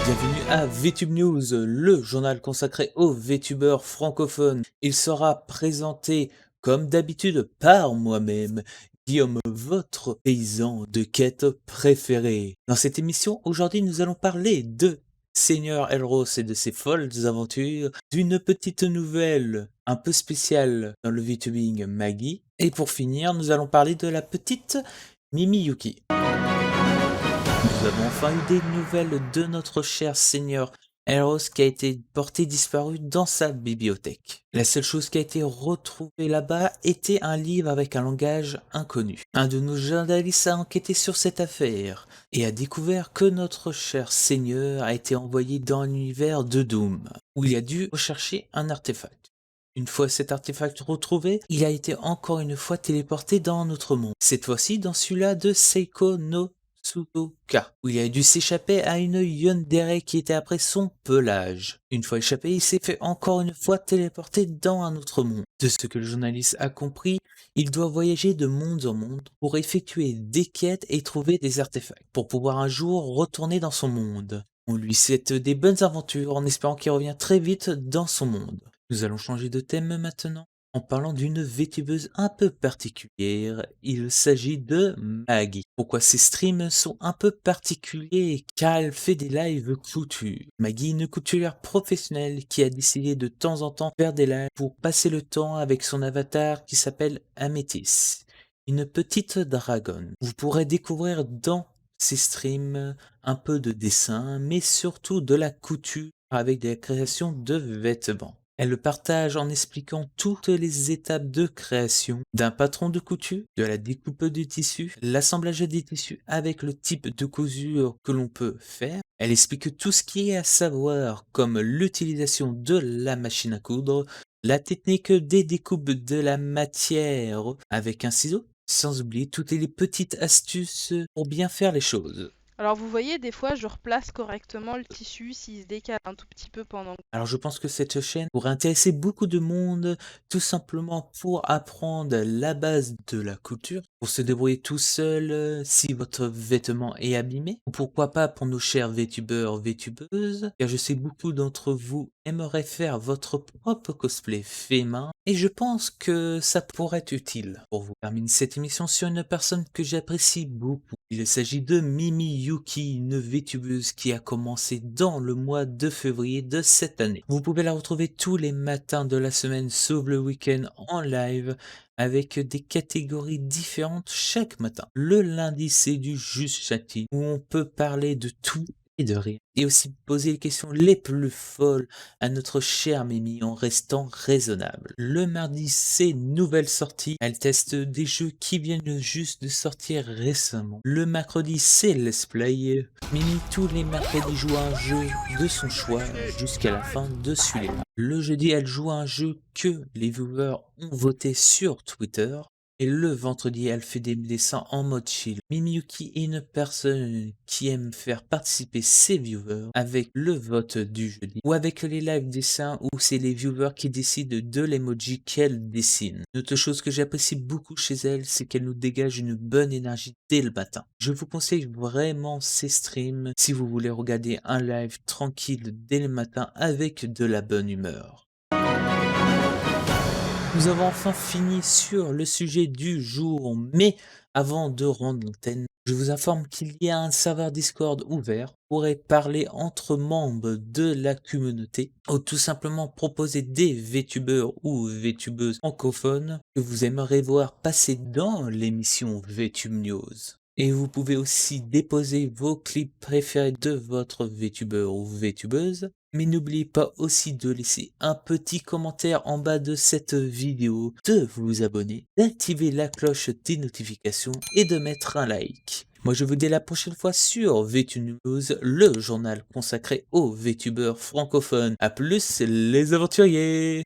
Bienvenue à VTube News, le journal consacré aux VTubeurs francophones. Il sera présenté, comme d'habitude, par moi-même, Guillaume, votre paysan de quête préféré. Dans cette émission, aujourd'hui, nous allons parler de Seigneur Elros et de ses folles aventures, d'une petite nouvelle un peu spéciale dans le VTubing Maggie, et pour finir, nous allons parler de la petite Mimi Yuki. Nous avons enfin eu des nouvelles de notre cher Seigneur Elros qui a été porté disparu dans sa bibliothèque. La seule chose qui a été retrouvée là-bas était un livre avec un langage inconnu. Un de nos journalistes a enquêté sur cette affaire et a découvert que notre cher Seigneur a été envoyé dans l'univers de Doom, où il a dû rechercher un artefact. Une fois cet artefact retrouvé, il a été encore une fois téléporté dans notre monde. Cette fois-ci dans celui-là de Seiko no Tsutoka, où il a dû s'échapper à une yandere qui était après son pelage. Une fois échappé, il s'est fait encore une fois téléporter dans un autre monde. De ce que le journaliste a compris, il doit voyager de monde en monde pour effectuer des quêtes et trouver des artefacts, pour pouvoir un jour retourner dans son monde. On lui souhaite des bonnes aventures en espérant qu'il revienne très vite dans son monde. Nous allons changer de thème maintenant en parlant d'une VTubeuse un peu particulière. Il s'agit de Maggie. Pourquoi ses streams sont un peu particuliers? Car elle fait des lives couture. Maggie, une couturière professionnelle qui a décidé de temps en temps faire des lives pour passer le temps avec son avatar qui s'appelle Améthys, une petite dragonne. Vous pourrez découvrir dans ses streams un peu de dessin, mais surtout de la couture avec des créations de vêtements. Elle le partage en expliquant toutes les étapes de création d'un patron de couture, de la découpe du tissu, l'assemblage des tissus avec le type de cousure que l'on peut faire. Elle explique tout ce qui est à savoir comme l'utilisation de la machine à coudre, la technique des découpes de la matière avec un ciseau, sans oublier toutes les petites astuces pour bien faire les choses. Alors vous voyez, des fois je replace correctement le tissu s'il se décale un tout petit peu pendant. Alors je pense que cette chaîne pourrait intéresser beaucoup de monde, tout simplement pour apprendre la base de la couture, pour se débrouiller tout seul si votre vêtement est abîmé, ou pourquoi pas pour nos chers VTubeurs, VTubeuses, car je sais beaucoup d'entre vous aimeraient faire votre propre cosplay fait main, et je pense que ça pourrait être utile pour vous. Je termine cette émission sur une personne que j'apprécie beaucoup. Il s'agit de Mimi Yuki, une VTubeuse qui a commencé dans le mois de février de cette année. Vous pouvez la retrouver tous les matins de la semaine, sauf le week-end, en live, avec des catégories différentes chaque matin. Le lundi, c'est du Juste Chatty, où on peut parler de tout et de rien. Et aussi poser les questions les plus folles à notre chère Mimi en restant raisonnable. Le mardi, c'est nouvelle sortie. Elle teste des jeux qui viennent juste de sortir récemment. Le mercredi, c'est Let's Play. Mimi, tous les mercredis, joue à un jeu de son choix jusqu'à la fin de celui-là. Le jeudi, elle joue à un jeu que les viewers ont voté sur Twitter. Et le vendredi, elle fait des dessins en mode chill. Mimiyuki est une personne qui aime faire participer ses viewers avec le vote du jeudi ou avec les live dessins où c'est les viewers qui décident de l'emoji qu'elle dessine. Une autre chose que j'apprécie beaucoup chez elle, c'est qu'elle nous dégage une bonne énergie dès le matin. Je vous conseille vraiment ses streams si vous voulez regarder un live tranquille dès le matin avec de la bonne humeur. Nous avons enfin fini sur le sujet du jour, mais avant de rendre l'antenne, je vous informe qu'il y a un serveur Discord ouvert pour parler entre membres de la communauté ou tout simplement proposer des VTubeurs ou VTubeuses francophones que vous aimeriez voir passer dans l'émission VTube News. Et vous pouvez aussi déposer vos clips préférés de votre VTubeur ou VTubeuse. Mais n'oubliez pas aussi de laisser un petit commentaire en bas de cette vidéo, de vous abonner, d'activer la cloche des notifications et de mettre un like. Moi je vous dis à la prochaine fois sur VTube News, le journal consacré aux VTubeurs francophones. A plus les aventuriers!